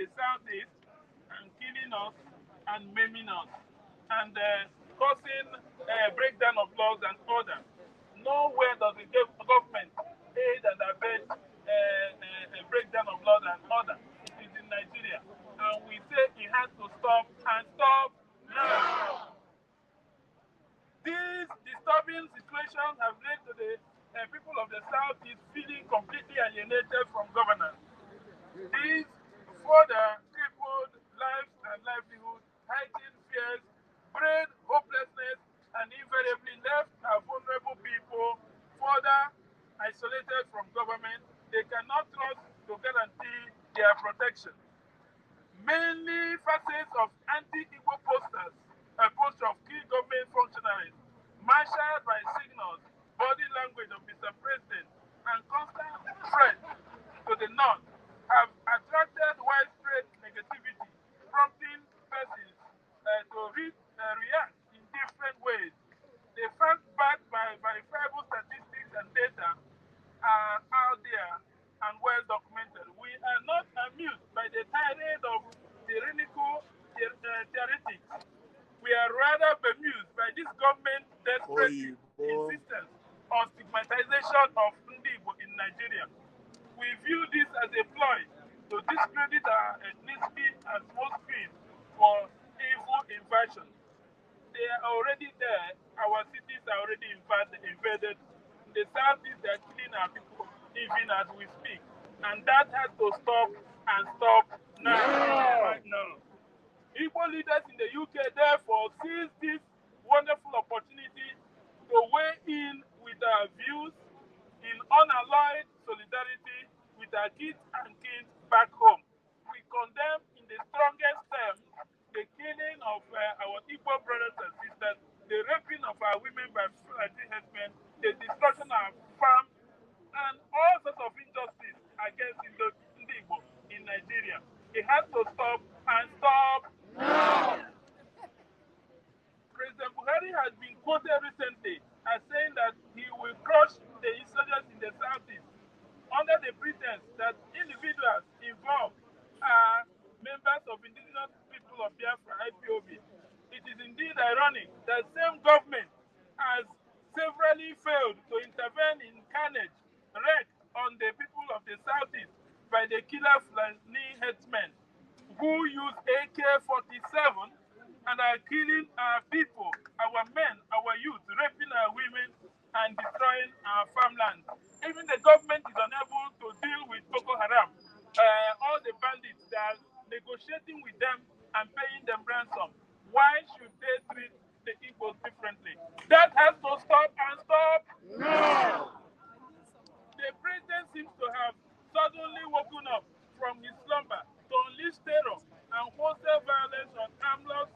the southeast and killing us and maiming us and causing breakdown of laws and order. Nowhere does the government aid and abet a breakdown of laws and order. It is in Nigeria. And we say it has to stop and stop now. These disturbing situations have led to the people of the South is feeling completely alienated from governance. These further crippled lives and livelihoods, heightened fears, bred hopelessness, and invariably left our vulnerable people further isolated from government. They cannot trust to guarantee their protection. Mainly facets of anti-Igbo posters, a poster of key government functionaries, marshaled by signals, body language of Mr. President, and constant threat to the North have attracted widespread negativity, prompting persons react in different ways. The facts backed by verifiable statistics and data are out there and well documented. We are not amused by the tirade of tyrannical theoretics. We are rather bemused by this government's desperate insistence on stigmatization of Ndi Igbo in Nigeria. We view this as a ploy to discredit our ethnicity and small screen for evil invasion. They are already there. Our cities are already invaded. In the southeast, they are killing our people even as we speak. And that has to stop and stop now, right now. Igbo leaders in the UK therefore seize this wonderful opportunity to weigh in with our views in unalloyed solidarity with our kids and kids back home. We condemn in the strongest terms the killing of our Igbo brothers and sisters, the raping of our women by Fulani herdsmen, the destruction of our farms, and all sorts of injustice against Ndi Igbo in Nigeria. It has to stop and stop now. President Buhari has been quoted recently as saying that he will crush the insurgents in the southeast under the pretense that individuals involved are members of indigenous people of Biafra, IPOB. It is indeed ironic that same government has severally failed to intervene in carnage wreaked on the people of the southeast by the killer Fulani headsmen who use AK-47 and are killing our people, our men, our youth, raping our women, and destroying our farmland. Even the government is unable to deal with Boko Haram. All the bandits, they are negotiating with them and paying them ransom. Why should they treat the Igbos differently? That has to stop and stop now. The president seems to have suddenly woken up from his slumber to unleash terror and wholesale violence on armless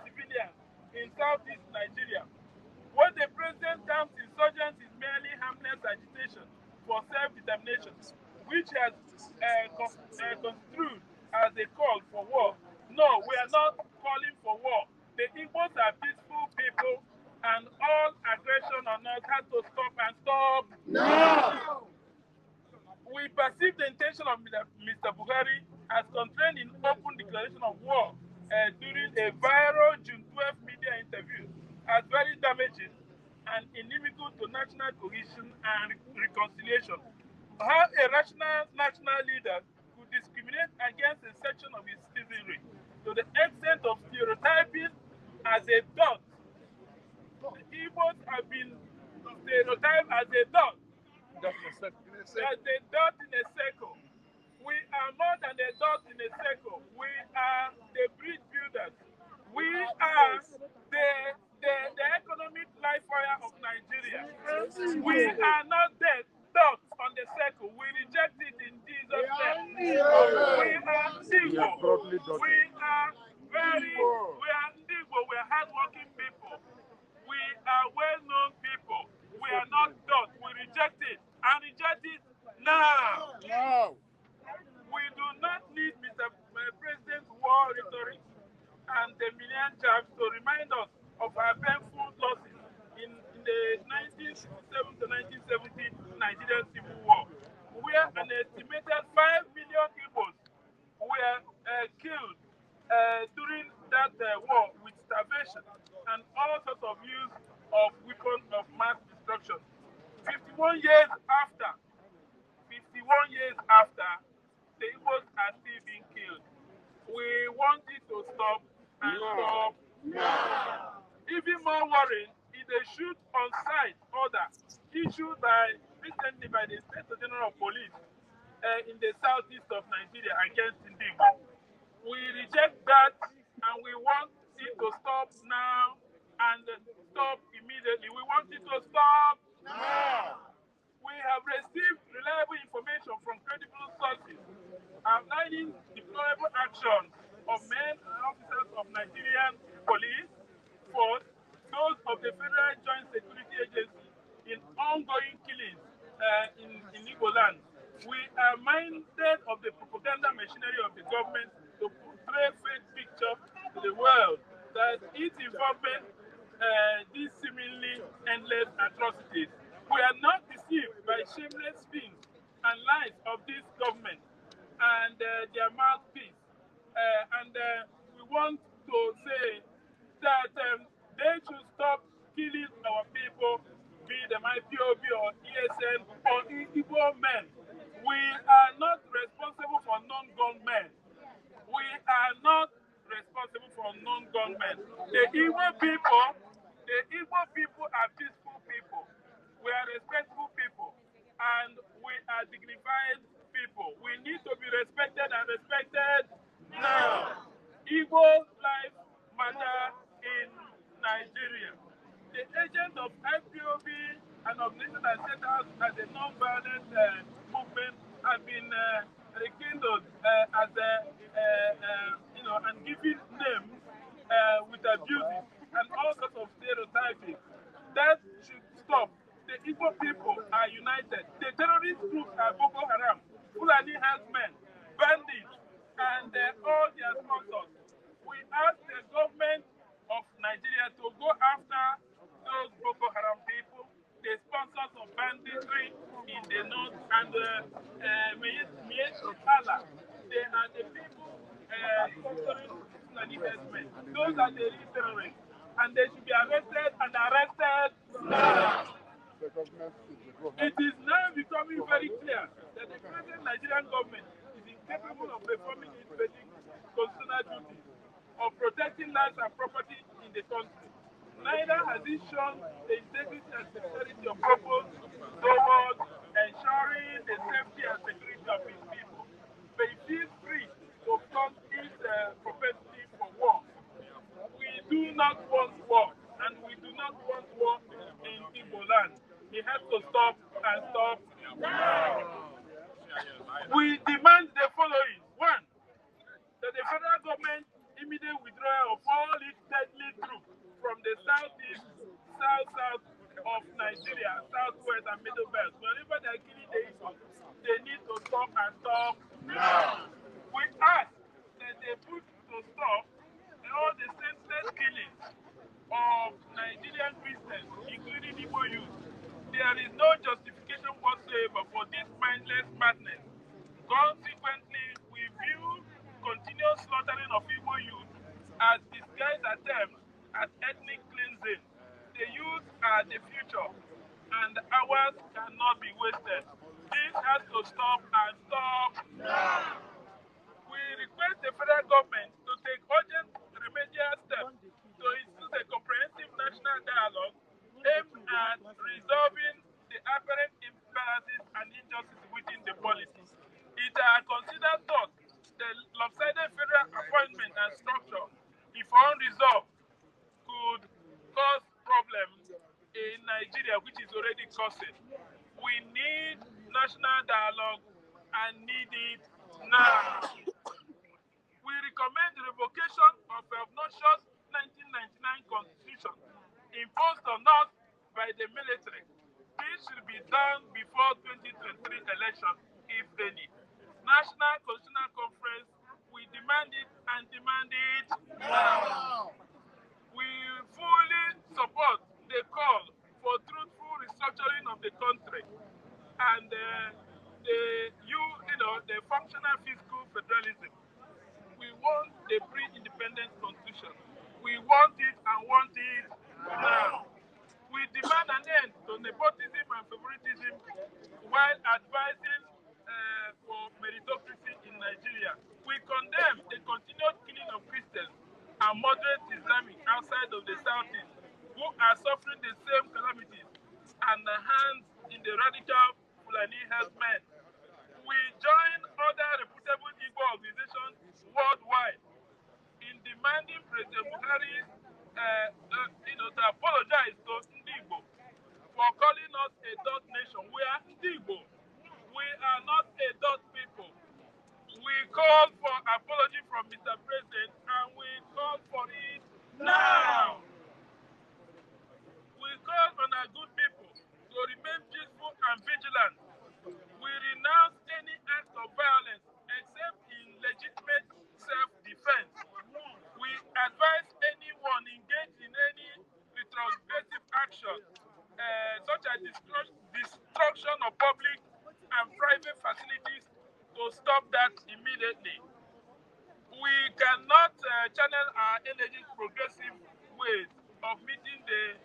civilians in southeast Nigeria. What the president terms insurgents is merely harmless agitation for self-determination, which has construed as a call for war. No, we are not calling for war. The Igbos are peaceful people, and all aggression on us has to stop and stop now. We perceive the intention of Mr. Buhari as contained in open declaration of war during a viral June 12 media interview as very damaging and inimical to national cohesion and reconciliation. How a rational national leader could discriminate against a section of his citizenry to the extent of stereotyping as a dot. The Igbos have been stereotyped as a dot. As a dot in a circle. We are more than a dot in a circle. We are the bridge builders. We are the economic life wire of Nigeria. We are not dead dots on the circle. We reject it in Jesus' name. We are Igbo. We are Igbo. We are hardworking people. We are well-known people. We are not dots. We reject it and reject it now. No. We do not need Mr. President's war rhetoric and the million jabs to remind us of our painful losses in the 1967 to 1970 Nigerian Civil War, where an estimated 5 million Igbos were were killed during that war with starvation and all sorts of use of weapons of mass destruction. 51 years after, 51 years after, the Igbos are still being killed. We want it to stop and stop. Even more worrying is a shoot on sight order issued recently by the Inspector General of Police in the southeast of Nigeria against Igbo. We reject that and we want it to stop now and stop immediately. We want it to stop now. We have received reliable information from credible sources outlining deplorable actions of men and officers of Nigerian police force, those of the Federal Joint Security Agency in ongoing killings in Igbo land. We are minded of the propaganda machinery of the government to portray fake picture to the world that its involvement these seemingly endless atrocities. We are not deceived by shameless spins and lies of this government and their mouthpiece. We want to say that they should stop killing our people, be them IPOB or ESN or Igbo men. We are not responsible for non-gun men. We are not responsible for non-gun men. The Igbo people are peaceful people. We are respectful people. And we are dignified people. We need to be respected and respected now. Igbo life matter in Nigeria. The agent of IPOB and organization that set out as a non-violent movement have been rekindled as and given names with abuses and all sorts of stereotyping. That should stop. The Igbo people are united. The terrorist groups are Boko Haram, Fulani herdsmen, bandits, and all their sponsors. We ask the government of Nigeria to go after those Boko Haram people, the sponsors of banditry in the north, and Allah. They are the people sponsoring Fulani herdsmen. Those are the real terrorists. And they should be arrested and arrested now. It is now becoming very clear that the present Nigerian government is incapable of performing its basic constitutional duties of protecting lives and property in the country. Neither has it shown the integrity and sincerity of purpose towards ensuring the safety and security of its people. But it feels free to front its propensity for war. We do not want war, and we do not want war in Igbo land. It has to stop and stop now. We demand the following. One, that the federal government immediate withdrawal of all its deadly troops from the southeast, south of Nigeria, southwest and middle belt. Wherever they are killing the Igbo, they need to stop and stop now. We ask that they put to stop all the senseless killings of Nigerian Christians, including Igbo youth. There is no justification whatsoever for this mindless madness. Consequently, we view continuous slaughtering of Igbo youth as disguised attempts at ethnic cleansing. The youth are the future, and ours cannot be wasted. This has to stop and stop now. We request the federal government to take urgent remedial steps to institute a comprehensive national dialogue aimed at resolving the apparent imbalances and injustices within the policy. It considered thought the lopsided federal appointment and structure, if unresolved, could cause problems in Nigeria, which is already causing. We need national dialogue and need it now. We recommend the revocation of the obnoxious 1999 constitution imposed on us by the military. This should be done before 2023 election, if any. National Constitutional Conference, we demand it and demand it now. We fully support the call for truthful restructuring of the country and the functional fiscal federalism. election. We want it and want it now. We demand an end to nepotism and favoritism while advising for meritocracy in Nigeria. We condemn the continued killing of Christians and moderate Islamic outside of the Southeast who are suffering the same calamities and the hands in the radical Fulani herdsmen. We join other reputable Igbo organizations worldwide in demanding President Buhari to apologize to Igbo for calling us a dot nation. We are Igbo. We are not a dot people. We call for apology from Mr. President and we call for it now. We call on our good people to remain peaceful and vigilant. We renounce any act of violence except in legitimate self-defense. We advise anyone engaged in any retrospective action, such as destruction of public and private facilities, to stop that immediately. We cannot channel our energy progressive ways of meeting the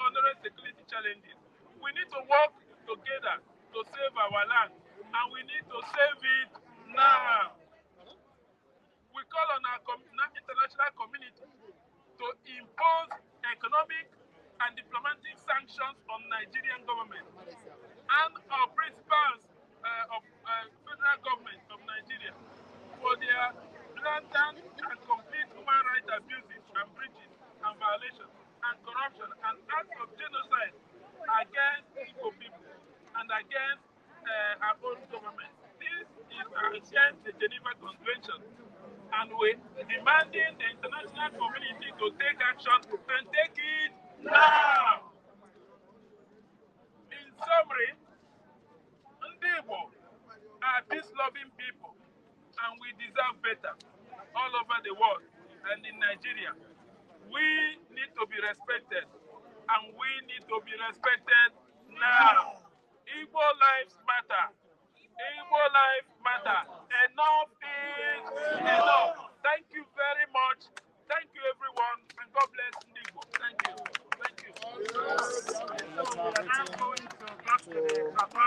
onerous security challenges. We need to work together to save our land, and we need to save it now. We call on our international community to impose economic and diplomatic sanctions on Nigerian government and our principals of federal government of Nigeria for their blatant and complete human rights abuses and breaches and violations and corruption and acts of genocide against Igbo people and against our own government. This is against the Geneva Convention, and we're demanding the international community to take action and take it now. In summary, Igbo are peace-loving people, and we deserve better all over the world and in Nigeria. We need to be respected, and we need to be respected now. Igbo lives matter. Igbo lives matter. Enough is enough. Thank you very much. Thank you, everyone, and God bless Igbo. Thank you. Thank you.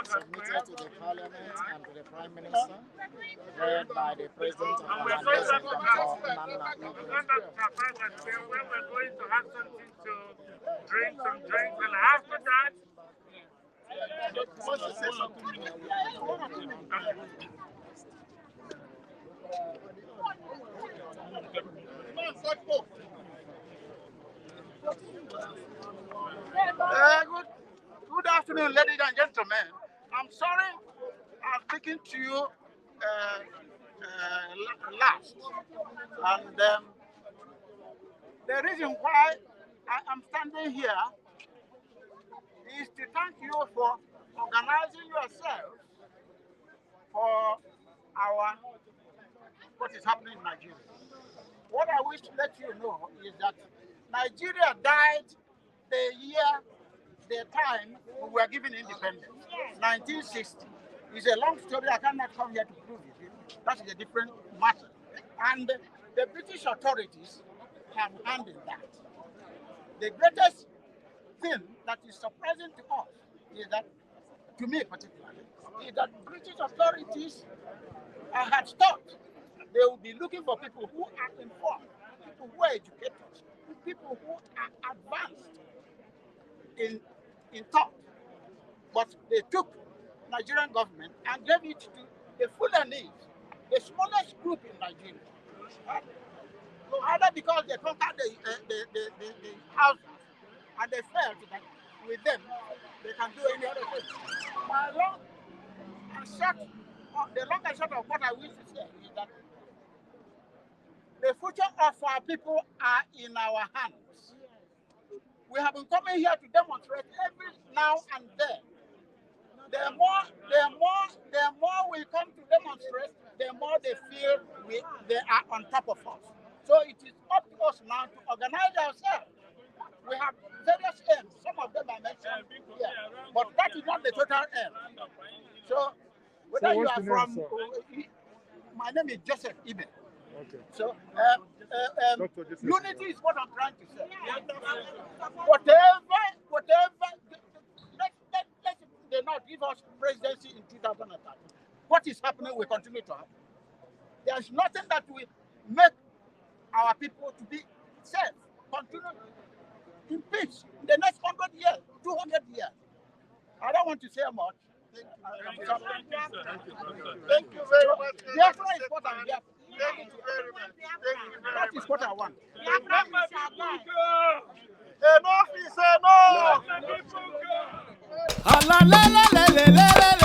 Submitted to the Parliament and to the Prime Minister, read by the President of the Nation, Nnanna. We're going to have something to drink, some drinks, and after that, Good afternoon, ladies and gentlemen. I'm sorry I'm speaking to you last. And the reason why I am standing here is to thank you for organizing yourselves for what is happening in Nigeria. What I wish to let you know is that Nigeria died the time we were given independence, 1960. It's a long story. I cannot come here to prove it. That is a different matter. And the British authorities have handled that. The greatest thing that is surprising to us is that, to me particularly, is that British authorities had thought they would be looking for people who are informed, people who are educated, people who are advanced in thought. But they took Nigerian government and gave it to the Fulanese, the smallest group in Nigeria. Either because they conquered the house and they felt that with them they can do any other thing. The long and short of what I wish to say is that the future of our people are in our hands. We have been coming here to demonstrate every now and then. The more we come to demonstrate, the more they feel they are on top of us. So it is up to us now to organize ourselves. We have various aims. Some of them are mentioned here, but that is not the total aim. So whether you are from, my name is Joseph Igwe. Okay. So unity is what I'm trying to say. Let they not give us presidency in 2030. What is happening will continue to happen. There's nothing that will make our people to be safe, continue in peace in the next 100 years, 200 years. I don't want to say much. Thank you very much. Biafra is what I'm here for. Thank you very much. That is what I want. Enough is enough. Let the people go.